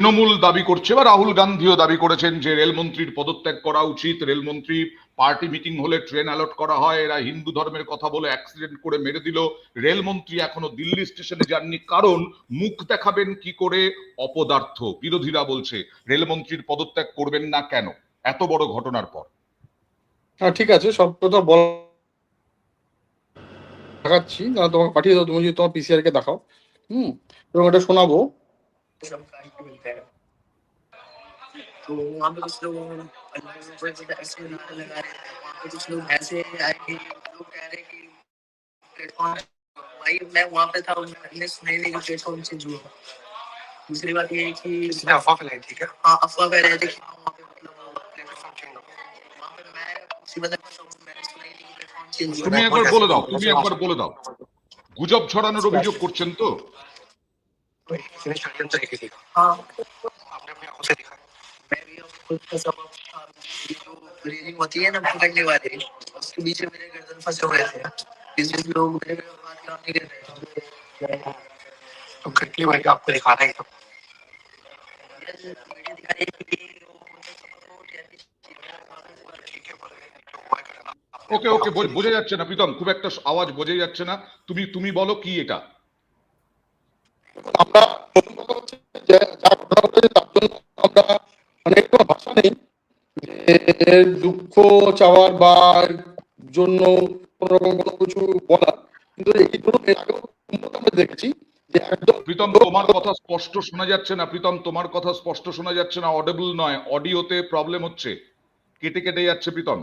তৃণমূল দাবি করছে বা রাহুল গান্ধীও দাবি করেছেন যে রেলমন্ত্রীর পদত্যাগ করা উচিত। রেলমন্ত্রী পার্টি মিটিং হলে ট্রেন অ্যালট করা হয়, এরা হিন্দু ধর্মের কথা বলে অ্যাক্সিডেন্ট করে মেরে দিল। রেলমন্ত্রী এখনো দিল্লি স্টেশনে যাননি, কারণ মুখ দেখাবেন কি করে অপদার্থ। বিরোধীরা বলছে রেলমন্ত্রীর পদত্যাগ করবেন না কেন এত বড় ঘটনার পর? ঠিক আছে, সব কথা দেখাচ্ছি, তোমাকে পাঠিয়ে দাও, তুমি যদি তোমার পিসিআর কে দেখাও এবং এটা শোনাবো। तो वहाँ पे कुछ लोग कुछ लोग ऐसे आए कि लोग कह रहे कि प्लेटफॉर्म, भाई मैं वहाँ पे था, मैंने सुना ही नहीं कि प्लेटफॉर्म चेंज हुआ। दूसरी बात ये है कि अफवाह फैलाई थी क्या? हाँ, अफवाह फैलाई थी कि वहाँ पे मतलब प्लेटफॉर्म चेंज हुआ। वहाँ पे मैं उसी बात मैंने सुना ही नहीं कि प्लेटफॉर्म चेंज हुआ। তুমি একবার বলে দাও গুজব ছড়ানোর অভিযোগ করছেন তো? हाँ, आपने अपनी आंखों से देखा। मैं भी खुद का सबब जो रीडिंग होती है ना पकड़ने वाली, उसके बीच में मेरे गर्दन फंसे हुए थे। किसी लोग मेरे बात काम नहीं कर रहे थे। तो कटली भाई आपको दिखाना है तो वीडियो दिखाने के लिए ওকে ওকে, বোঝা যাচ্ছে না প্রীতম, খুব একটা আওয়াজ বোঝা যাচ্ছে না। তুমি বলো কি এটা। আমরা প্রথম কথা হচ্ছে যে যা ঘটনা ঘটেছে তার জন্য আমরা মানে কোনো ভাষা নেই যে দুঃখ চাওয়ার বা জন্য কোনো রকম কোনো কিছু বলার, কিন্তু এই ধরুন এর আগেও আমরা দেখেছি যে একদম। প্রীতম তোমার কথা স্পষ্ট শোনা যাচ্ছে না, প্রীতম তোমার কথা স্পষ্ট শোনা যাচ্ছে না, অডিবল নয়, অডিওতে প্রবলেম হচ্ছে, কেটে কেটে যাচ্ছে প্রীতম।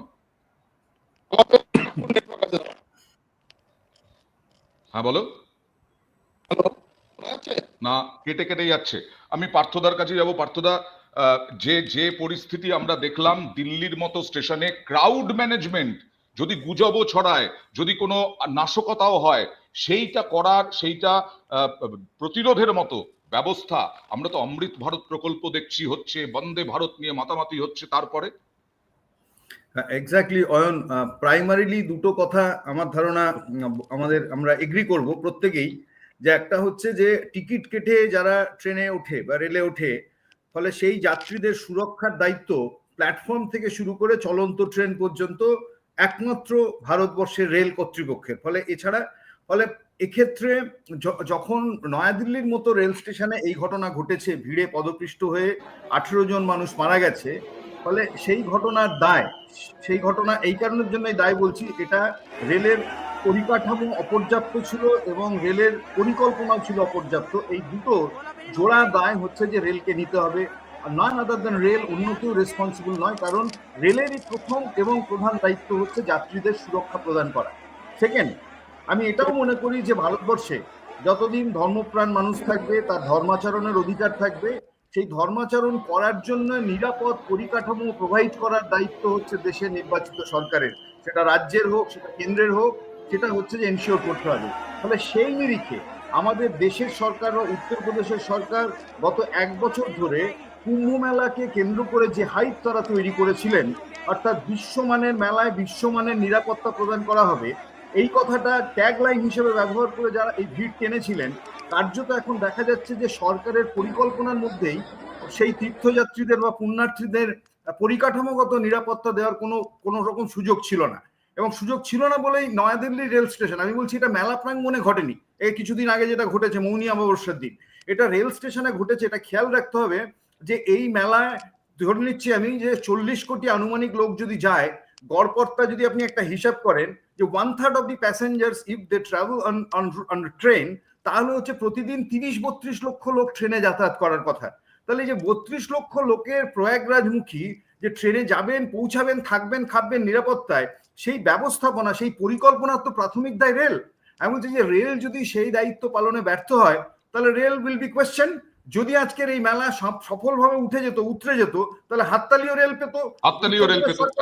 হ্যাঁ বলো। না, কেটে কেটে যাচ্ছে। আমি পার্থদার কাছে যাব। পার্থদা, যে পরিস্থিতি আমরা দেখলাম দিল্লির মতো স্টেশনে, ক্রাউড ম্যানেজমেন্ট যদি গুজবও ছড়ায়, যদি কোনো নাশকতাও হয়, সেইটা প্রতিরোধের মতো ব্যবস্থা। আমরা তো অমৃত ভারত প্রকল্প দেখছি হচ্ছে, বন্দে ভারত নিয়ে মাতামাতি হচ্ছে, তারপরে এক্স্যাক্টলি অয়ন, প্রাইমারিলি দুটো কথা আমার ধারণা আমরা এগ্রি করব প্রত্যেকেই, যে একটা হচ্ছে যে টিকিট কেটে যারা ট্রেনে ওঠে বা রেলে ওঠে, ফলে সেই যাত্রীদের সুরক্ষার দায়িত্ব প্ল্যাটফর্ম থেকে শুরু করে চলন্ত ট্রেন পর্যন্ত একমাত্র ভারতবর্ষের রেল কর্তৃপক্ষের। ফলে এক্ষেত্রে যখন নয়াদিল্লির মতো রেল স্টেশনে এই ঘটনা ঘটেছে, ভিড়ে পদপিষ্ট হয়ে 18 জন মানুষ মারা গেছে, ফলে সেই ঘটনা এই কারণের জন্যই দায় বলছি, এটা রেলের পরিকাঠামো অপর্যাপ্ত ছিল এবং রেলের পরিকল্পনাও ছিল অপর্যাপ্ত। এই দুটো জোড়া দায় হচ্ছে যে রেলকে নিতে হবে, আর নন আদার দেন রেল অন্য কেউ রেসপন্সিবল নয়, কারণ রেলেরই প্রথম এবং প্রধান দায়িত্ব হচ্ছে যাত্রীদের সুরক্ষা প্রদান করা। সেকেন্ড, আমি এটাও মনে করি যে ভারতবর্ষে যতদিন ধর্মপ্রাণ মানুষ থাকবে, তার ধর্মাচরণের অধিকার থাকবে, সেই ধর্মাচরণ করার জন্য নিরাপদ পরিকাঠামো প্রোভাইড করার দায়িত্ব হচ্ছে দেশের নির্বাচিত সরকারের, সেটা রাজ্যের হোক, সেটা কেন্দ্রের হোক, সেটা হচ্ছে যে এনশিওর করতে হবে। ফলে সেই নিরিখে আমাদের দেশের সরকার বা উত্তরপ্রদেশের সরকার গত 1 বছর ধরে কুম্ভ মেলাকে কেন্দ্র করে যে হাইপ তারা তৈরি করেছিলেন, অর্থাৎ বিশ্বমানের মেলায় বিশ্বমানের নিরাপত্তা প্রদান করা হবে, এই কথাটা ট্যাগলাইন হিসেবে ব্যবহার করে যারা এই ভিড় টেনেছিলেন, কার্যত এখন দেখা যাচ্ছে যে সরকারের পরিকল্পনার মধ্যেই সেই তীর্থযাত্রীদের বা পুণ্যার্থীদের পরিকাঠামোগত নিরাপত্তা দেওয়ার কোনো রকম সুযোগ ছিল না। এবং সুযোগ ছিল না বলেই নয়াদিল্লি রেল স্টেশন, আমি বলছি এটা মেলা প্রাঙ্গণে ঘটেনি, এই কিছুদিন আগে যেটা ঘটেছে মৌনী অমাবস্যার দিন, এটা রেল স্টেশনে ঘটেছে। এটা খেয়াল রাখতে হবে যে এই মেলায় ধরে নিচ্ছি আমি যে 40 কোটি আনুমানিক লোক যদি যায়, গড়পড়তা যদি আপনি একটা হিসাব করেন যে 1/3 of the passengers if they travel on train, তাহলে হচ্ছে প্রতিদিন 30-32 লক্ষ লোক ট্রেনে যাতায়াত করার কথা। তাহলে যে 32 লক্ষ লোকের প্রয়াগরাজমুখী যে ট্রেনে যাবেন, পৌঁছাবেন, থাকবেন, খাবেন নিরাপত্তায়, সেই ব্যবস্থাপনা, সেই পরিকল্পনার তো প্রাথমিক দায় রেল। আমি বলছি যে রেল যদি সেই দায়িত্ব পালনে ব্যর্থ হয়, তাহলে রেল উইল বি কোয়েশ্চেন। যদি আজকের এই মেলা সফলভাবে উতরে যেত, তাহলে হাততালিও রেল পেত,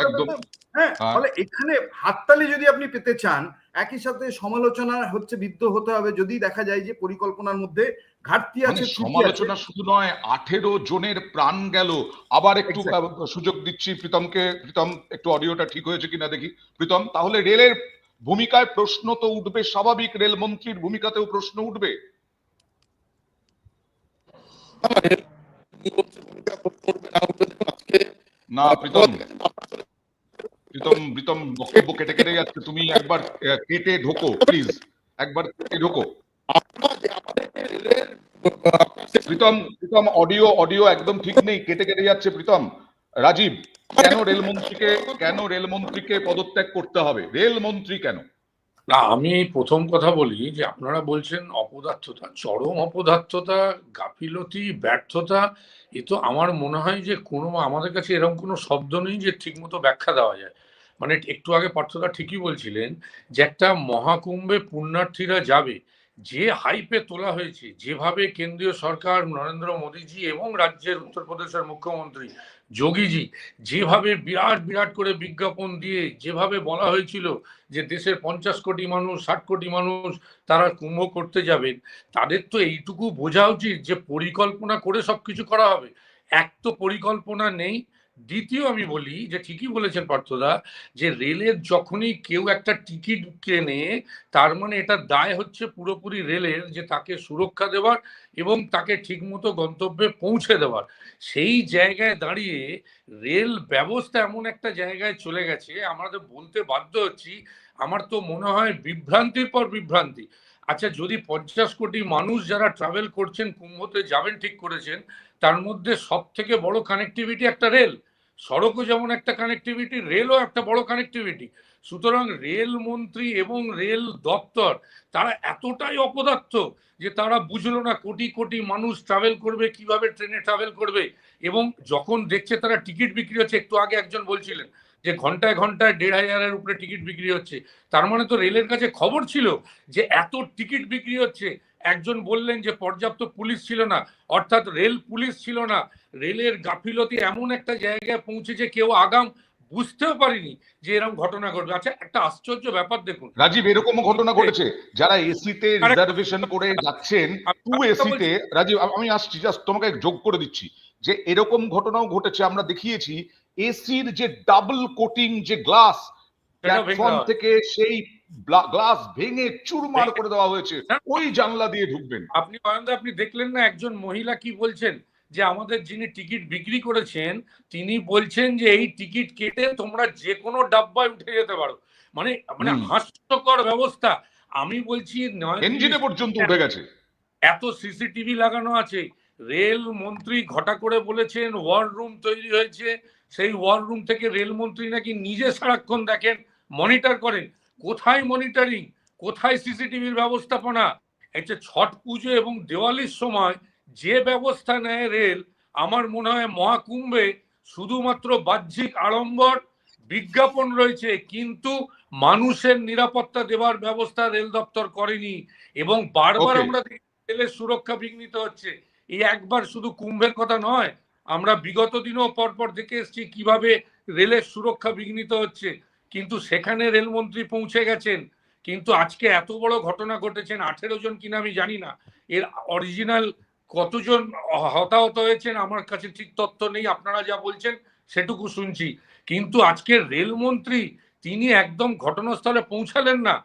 একদম। হ্যাঁ, ফলে এখানে হাততালি যদি আপনি পেতে চান, একই সাথে সমালোচনা হচ্ছে বিদ্ধ হতে হবে যদি দেখা যায় যে পরিকল্পনার মধ্যে ঘাটতি আছে। সমালোচনা শুধু নয়, 18 জনের প্রাণ গেল। আবার একটু সুযোগ দিচ্ছি প্রীতমকে। প্রীতম, একটু অডিওটা ঠিক হয়েছে কিনা দেখি। প্রীতম, তাহলে রেলের ভূমিকায় প্রশ্ন তো উঠবে স্বাভাবিক, রেলমন্ত্রীর ভূমিকাতেও প্রশ্ন উঠবে। আজকে না প্রীতম, প্রীতম বক্তব্য কেটে কেটে যাচ্ছে, তুমি একবার কেটে ঢোকো প্লিজ, একবার কেটে ঢোকো। প্রীতম অডিও একদম ঠিক নেই, কেটে কেটে যাচ্ছে প্রীতম। রাজীব, কেন রেলমন্ত্রীকে পদত্যাগ করতে হবে? রেলমন্ত্রী কেন? না, আমি প্রথম কথা বলি যে আপনারা বলছেন অপদার্থতা, চরম অপদার্থতা, গাফিলতি, ব্যর্থতা। এ তো আমার মনে হয় যে আমাদের কাছে এরকম কোনো শব্দ নেই যে ঠিকমতো ব্যাখ্যা দেওয়া যায়। মানে একটু আগে পার্থদা ঠিকই বলছিলেন যে একটা মহাকুম্ভে পুণ্যার্থীরা যাবে, যে হাইপে তোলা হয়েছে, যেভাবে কেন্দ্রীয় সরকার নরেন্দ্র মোদীজি এবং রাজ্যের উত্তরপ্রদেশের মুখ্যমন্ত্রী যোগীজি যেভাবে বিরাট বিরাট করে বিজ্ঞাপন দিয়ে যেভাবে বলা হয়েছিল যে দেশের 50 কোটি মানুষ, 60 কোটি মানুষ তারা কুম্ভ করতে যাবেন, তাদের তো এইটুকু বোঝা উচিত যে পরিকল্পনা করে সবকিছু করা হবে। এক তো পরিকল্পনা নেই, দ্বিতীয় আমি বলি যে ঠিকই বলেছেন পার্থদা যে রেলের যখনই কেউ একটা টিকিট কেনে তার মানে এটা দায় হচ্ছে পুরোপুরি রেলের, যে তাকে সুরক্ষা দেওয়ার এবং তাকে ঠিকমতো গন্তব্যে পৌঁছে দেওয়ার। সেই জায়গায় দাঁড়িয়ে রেল ব্যবস্থা এমন একটা জায়গায় চলে গেছে, আমাদের বলতে বাধ্য হচ্ছি, আমার তো মনে হয় বিভ্রান্তির পর বিভ্রান্তি। আচ্ছা, যদি 50 কোটি মানুষ যারা ট্রাভেল করছেন কুম্ভতে যাবেন ঠিক করেছেন, তার মধ্যে সব থেকে বড় কানেক্টিভিটি একটা রেল, সড়কও যেমন একটা কানেক্টিভিটি, রেলও একটা বড় কানেক্টিভিটি। সুতরাং রেল মন্ত্রী এবং রেল দপ্তর তারা এতটাই অপদার্থ যে তারা বুঝলো না কোটি কোটি মানুষ ট্রাভেল করবে, কিভাবে ট্রেনে ট্রাভেল করবে। এবং যখন দেখছে তারা টিকিট বিক্রি হচ্ছে, একটু আগে একজন বলছিলেন যে ঘন্টায় ঘন্টায় 1500-এর উপরে টিকিট বিক্রি হচ্ছে, তার মানে তো রেলের কাছে খবর ছিল যে এত টিকিট বিক্রি হচ্ছে। একজন বললেন যে পর্যাপ্ত পুলিশ ছিল না, অর্থাৎ রেল পুলিশ ছিল না। রেলের গাফিলতি এমন একটা জায়গায় পৌঁছেছে কেউ আগাম বুঝতেও পারিনি যে এরকম ঘটনা ঘটবে। আচ্ছা, একটা আশ্চর্য ব্যাপার দেখুন রাজীব, এরকমও ঘটনা ঘটেছে যারা এসিতে রিজার্ভেশন করে যাচ্ছেন, 2 এসিতে। রাজীব আমি আসছি, জাস্ট তোমাকে যোগ করে দিচ্ছি যে এরকম ঘটনাও ঘটেছে, আমরা দেখিয়েছি এসির যে ডাবল কোটিং যে গ্লাস প্ল্যাটফর্ম থেকে সেই গ্লাস ভেঙে চুরমার করে দেওয়া হয়েছে, ওই জানলা দিয়ে ঢুকবেন। আপনি দেখলেন না একজন মহিলা কি বলছেন, যে আমাদের যিনি টিকিট বিক্রি করেছেন তিনি বলছেন যে এই টিকিট কেটে তোমরা যে কোনো ডাব্বায় উঠে যেতে পারো। মানে হাস্যকর ব্যবস্থা। আমি বলছি ইঞ্জিনে পর্যন্ত উঠে গেছে। এত সিসিটিভি লাগানো আছে, রেল মন্ত্রী ঘটা করে বলেছেন ওয়ার রুম তৈরি হয়েছে, সেই ওয়ার রুম থেকে রেল মন্ত্রী নাকি নিজে সারাক্ষণ দেখেন, মনিটর করেন। কোথায় মনিটরিং, কোথায় সিসিটিভির ব্যবস্থাপনা? এটা ছট পুজো এবং দেওয়ালির সময় যে ব্যবস্থা নেয় রেল, আমার মনে হয় মহাকুম্ভে শুধুমাত্র বাহ্যিক আড়ম্বর বিজ্ঞাপন রয়েছে, কিন্তু মানুষের নিরাপত্তা দেওয়ার ব্যবস্থা রেল দপ্তর করেনি। এবং বারবার আমরা রেলের সুরক্ষা বিঘ্নিত হচ্ছে। এই একবার শুধু কুম্ভের কথা নয়, আমরা বিগত দিনেও পরপর দেখে এসেছি কিভাবে রেলের সুরক্ষা বিঘ্নিত হচ্ছে, কিন্তু সেখানে রেলমন্ত্রী পৌঁছে গেছেন। কিন্তু আজকে এত বড় ঘটনা ঘটেছেন, 18 জন কিনা আমি জানি না, এর অরিজিনাল কতজন হতাহত হয়েছেন আমার কাছে ঠিক তথ্য নেই, আপনারা যা বলছেন সেটুকু শুনছি। কিন্তু আজকের রেলমন্ত্রী তিনি একদম ঘটনাস্থলে পৌঁছালেন না।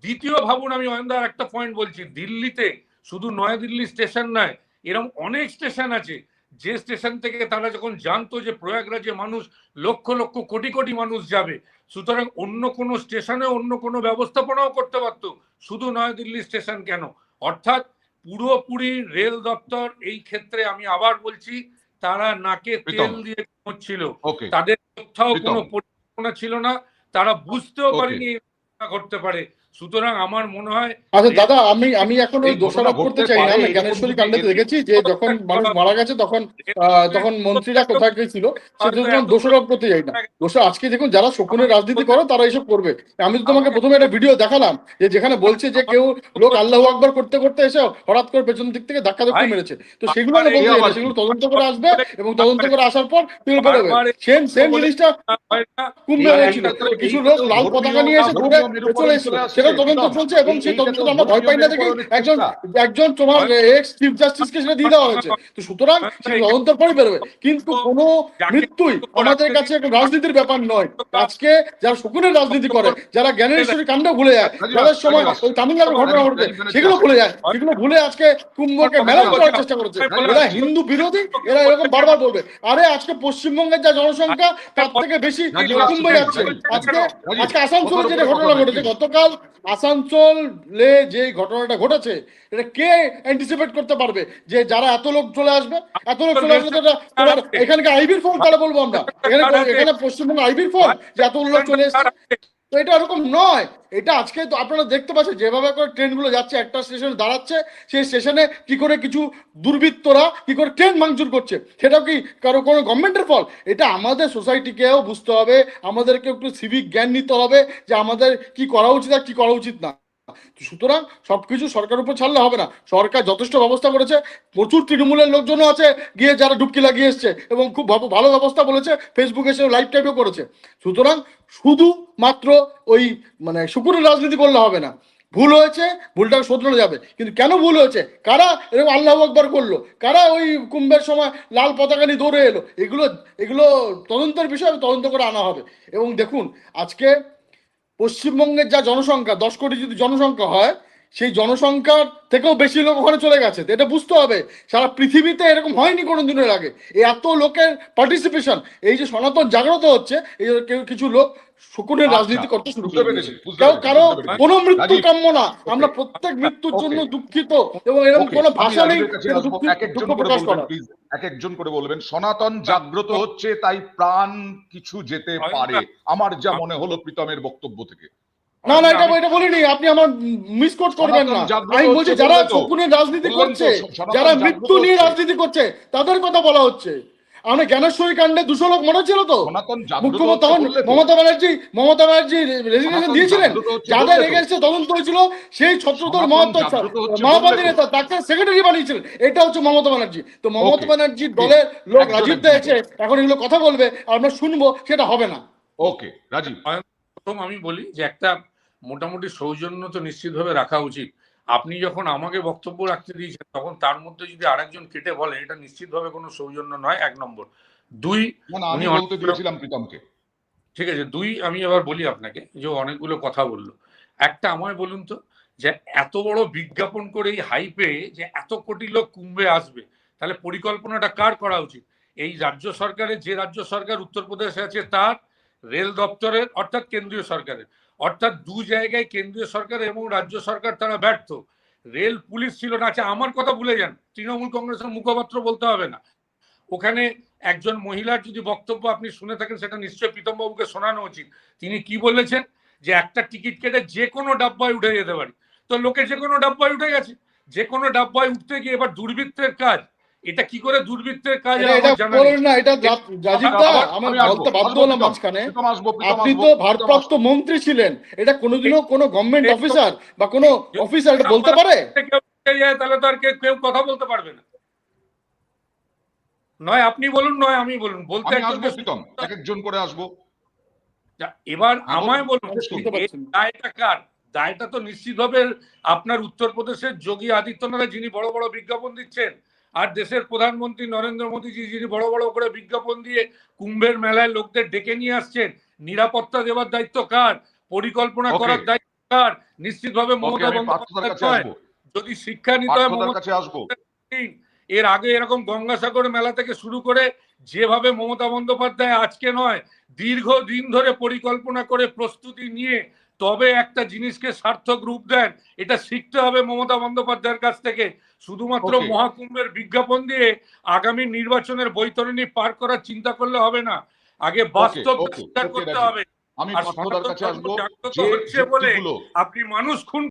দ্বিতীয় ভাবুন, আমি অয়নদার একটা পয়েন্ট বলছি, দিল্লিতে শুধু নয়াদিল্লি স্টেশন নয়, এরকম অনেক স্টেশন আছে যে স্টেশন থেকে তারা যখন জানতো যে প্রয়াগরাজে মানুষ লক্ষ লক্ষ কোটি কোটি মানুষ যাবে, সুতরাং অন্য কোনো স্টেশনে অন্য কোনো ব্যবস্থাপনাও করতে পারতো, শুধু নয়াদিল্লি স্টেশন কেন? অর্থাৎ পুরোপুরি রেল দপ্তর এই ক্ষেত্রে, আমি আবার বলছি, তারা নাকে তেল দিয়ে হচ্ছিল, তাদের কোথাও কোনো পরিকল্পনা ছিল না, তারা বুঝতেও পারেনি ঘটতে পারে। সুতরাং আমার মনে হয়, আচ্ছা দাদা, আমি এখন ওই দোষারোপ করতে চাই না। আমি জ্ঞানেশ্বরী কাণ্ডে দেখেছি যে যখন মানুষ মারা গেছে তখন মন্ত্রীরা কোথায় গেছিল, সেটা দোষারোপ করতে যাই না। আজকে দেখুন যারা শকুনের রাজনীতি করে তারা এইসব করবে। আমি তো তোমাকে প্রথমে একটা ভিডিও দেখালাম যে যেখানে বলছে যে কেউ লোক আল্লাহু আকবার করতে করতে এসে হঠাৎ করে পেছন দিক থেকে ধাক্কা ধাক্কি মেরেছে। তো সেগুলো বলতে সেগুলো তদন্ত করে আসবে এবং তদন্ত করে আসার পর তুলে বেরোবে। সেম জিনিসটা কুম্ভে হয়েছিল, কিছু লোক লাল পতাকা নিয়ে এসে ঘুরে চলে এসেছিল। সেটা তদন্ত চলছে এবং সেই তদন্তটা আমরা ভয় পাই না দেখে একজন তোমার এক্স চিফ জাস্টিসকে সেটা দিয়ে দেওয়া হয়েছে। তো সুতরাং সেটা তদন্তের পরে বেরোবে, কিন্তু কোনো মৃত্যুই আমাদের কাছে এখন রাজনীতির ব্যাপার নয়। আজকে যারা শকুনের রাজনীতি করে, যারা জ্ঞানেশ্বরী কাণ্ড ভুলে যায়, যাদের সময় ওই তামিলনাড়ুর ঘটনা ঘটে সেগুলো ভুলে যায়, সেগুলো ভুলে আজকে কুম্ভকে মেলান করার চেষ্টা করেছে। এরা হিন্দু বিরোধী, এরা এরকম বারবার বলবে। আরে আজকে পশ্চিমবঙ্গের যা জনসংখ্যা তার থেকে বেশি কুম্ভে যাচ্ছে। আজকে আসানসোলে যেটা ঘটনা ঘটেছে, গতকাল আসানসোলে যে ঘটনাটা ঘটেছে, এটা কে অ্যান্টিসিপেট করতে পারবে যে যারা এত লোক চলে আসবে? এত লোক চলে আসলে তো এখানকে আইবির ফল তাহলে বলবো আমরা, এখানে পশ্চিমবঙ্গ আইবির ফল যে এত লোক চলে এসছে। তো এটা এরকম নয়। এটা আজকে তো আপনারা দেখতে পাচ্ছেন যেভাবে করে ট্রেনগুলো যাচ্ছে, একটা স্টেশনে দাঁড়াচ্ছে, সেই স্টেশনে কি করে কিছু দুর্বৃত্তরা কি করে ট্রেন ভাঙচুর করছে, সেটাও কি কারো কোনো গভর্নমেন্টের ফল? এটা আমাদের সোসাইটিকেও বুঝতে হবে, আমাদেরকে একটু সিভিক জ্ঞান নিতে হবে যে আমাদের কি করা উচিত আর কি করা উচিত না। সুতরাং সবকিছু সরকারের উপর ছাড়লে হবে না। সরকার যথেষ্ট ব্যবস্থা করেছে, প্রচুর তৃণমূলের লোকজনও আছে গিয়ে যারা ডুবকি লাগিয়ে এসছে এবং খুব ভালো ব্যবস্থা বলেছে, ফেসবুকে সে লাইভ টাইপও করেছে। সুতরাং শুধুমাত্র ওই মানে শুকুরের রাজনীতি করলে হবে না। ভুল হয়েছে, ভুলটাকে শোধরানো যাবে, কিন্তু কেন ভুল হয়েছে, কারা এরকম আল্লাহু আকবার করলো, কারা ওই কুম্ভের সময় লাল পতাকা নিয়ে দৌড়ে এলো, এগুলো তদন্তের বিষয়, তদন্ত করে আনা হবে। এবং দেখুন আজকে পশ্চিমবঙ্গের যা জনসংখ্যা, 10 কোটি যদি জনসংখ্যা হয়, সেই জনসংখ্যার থেকেও বেশি লোক ওখানে চলে গেছে। এটা বুঝতে হবে, সারা পৃথিবীতে এরকম হয়নি কোনো দিনের আগে এত লোকের পার্টিসিপেশন। এই যে সনাতন জাগ্রত হচ্ছে, এই যে কিছু লোক শকুনের রাজনীতি করতে শুরু করে দিয়েছে। কারো কোনো মৃত্যু কাম্য না, আমরা প্রত্যেক মৃত্যুর জন্য দুঃখিত এবং এরকম কোনো ভাষা নেই দুঃখ প্রকাশ করা। এক একজন করে বলবেন। সনাতন জাগ্রত হচ্ছে তাই প্রাণ কিছু যেতে পারে, আমার যা মনে হলো প্রীতমের বক্তব্য থেকে। না না, এটা বলিনি, আপনি আমার মিসকোট করবেন না। আমি বলছি যারা শকুনের রাজনীতি করছে, যারা মৃত্যু নিয়ে রাজনীতি করছে, তাদের কথা বলা হচ্ছে। আমরা জ্ঞানেশ্বরী কাণ্ডে 200 লোক মরেছিল তো, মুখ্যমন্ত্রী তখন মমতা ব্যানার্জি রেজিগনেশন দিয়েছিলেন, যাদের এগেইনস্টে তদন্ত হয়েছিল সেই ছত্রধর মাহাপাত্র নেতা, তাকে সেক্রেটারি বানিয়েছিলেন। এটা হচ্ছে মমতা ব্যানার্জি। তো মমতা ব্যানার্জির দলের লোক রাজীব দা এসে এখন এগুলো কথা বলবে, আমরা শুনবো, সেটা হবে না। ওকে রাজীব, প্রথম আমি বলি যে একটা মোটামুটি সৌজন্য তো নিশ্চিতভাবে রাখা উচিত। আপনি যখন আমাকে বক্তব্য রাখতে দিয়েছেন তখন তার মধ্যে যদি আরেকজন কেটে বলে, এটা নিশ্চিতভাবে কোনো সৌজন্য নয়, 1 নম্বর। 2, আমি বলতে দিয়েছিলাম প্রীতমকে, ঠিক আছে। 2, আমি আবার বলি আপনাকে যে অনেকগুলো কথা বললো। একটা আমায় বলুন তো, যে এত বড় বিজ্ঞাপন করে এই হাইপে যে এত কোটি লোক কুম্ভে আসবে, তাহলে পরিকল্পনাটা কার করা উচিত? এই রাজ্য সরকারের, যে রাজ্য সরকার উত্তরপ্রদেশে আছে তার, রেল দপ্তরের অর্থাৎ কেন্দ্রীয় সরকারের, অর্থাৎ 2 জায়গায় কেন্দ্রীয় সরকার এবং রাজ্য সরকার তারা ব্যর্থ। রেল পুলিশ ছিল না। আচ্ছা আমার কথা ভুলে যান, তৃণমূল কংগ্রেসের মুখপাত্র বলতে হবে না। ওখানে একজন মহিলার যদি বক্তব্য আপনি শুনে থাকেন, সেটা নিশ্চয়ই প্রীতম বাবুকে শোনানো উচিত। তিনি কি বলেছেন, যে একটা টিকিট কেটে যে কোনো ডাব্বায় উঠে যেতে পারি। তো লোকে যে কোনো ডাব্বায় উঠে গেছে, যে কোনো ডাব্বায় উঠতে গিয়ে এবার দুর্বৃত্তের কাজ। এটা কি করে দুর্বৃত্তের কাজ? আপনি তো ভারপ্রাপ্ত মন্ত্রী ছিলেন, এটা কোনোদিনও কোনো গভর্নমেন্ট অফিসার বা কোনো অফিসার এটা বলতে পারে? তাহলে তো আর কেউ কথা বলতে পারবে না। নয় আপনি বলুন, নয় আমি বলুন, বলতে একজন করে আসবো। এবার আমায় বলুন, দায়টা কার? দায়টা তো নিশ্চিতভাবে আপনার উত্তরপ্রদেশের যোগী আদিত্যনাথ, যিনি বড় বড় বিজ্ঞাপন দিচ্ছেন, আর দেশের প্রধানমন্ত্রী নরেন্দ্র মোদীজি, যিনি বড় বড় করে বিজ্ঞাপন দিয়ে কুম্ভের মেলায় লোকদের ডেকে নিয়ে আসছেন। নিরাপত্তা দেওয়ার দায়িত্ব কার? পরিকল্পনা করার দায়িত্ব কার? নিশ্চিতভাবে মমতা বন্দ্যোপাধ্যায়। যদি শিক্ষা নিতে হয় এর আগে এরকম গঙ্গাসাগর মেলা থেকে শুরু করে যেভাবে মমতা বন্দ্যোপাধ্যায় আজকে নয়, দীর্ঘদিন ধরে পরিকল্পনা করে প্রস্তুতি নিয়ে তবে একটা জিনিসকে সার্থক রূপ দেন, এটা শিখতে হবে মমতা বন্দ্যোপাধ্যায়ের কাছ থেকে। শুধুমাত্র মহাকুম্ভের বিজ্ঞাপন দিয়ে আগামী নির্বাচনের বৈতরণী পার করার চিন্তা করলে হবে না, আগে বাস্তব করতে হবে। আমি হচ্ছে বলে আপনি মানুষ খুন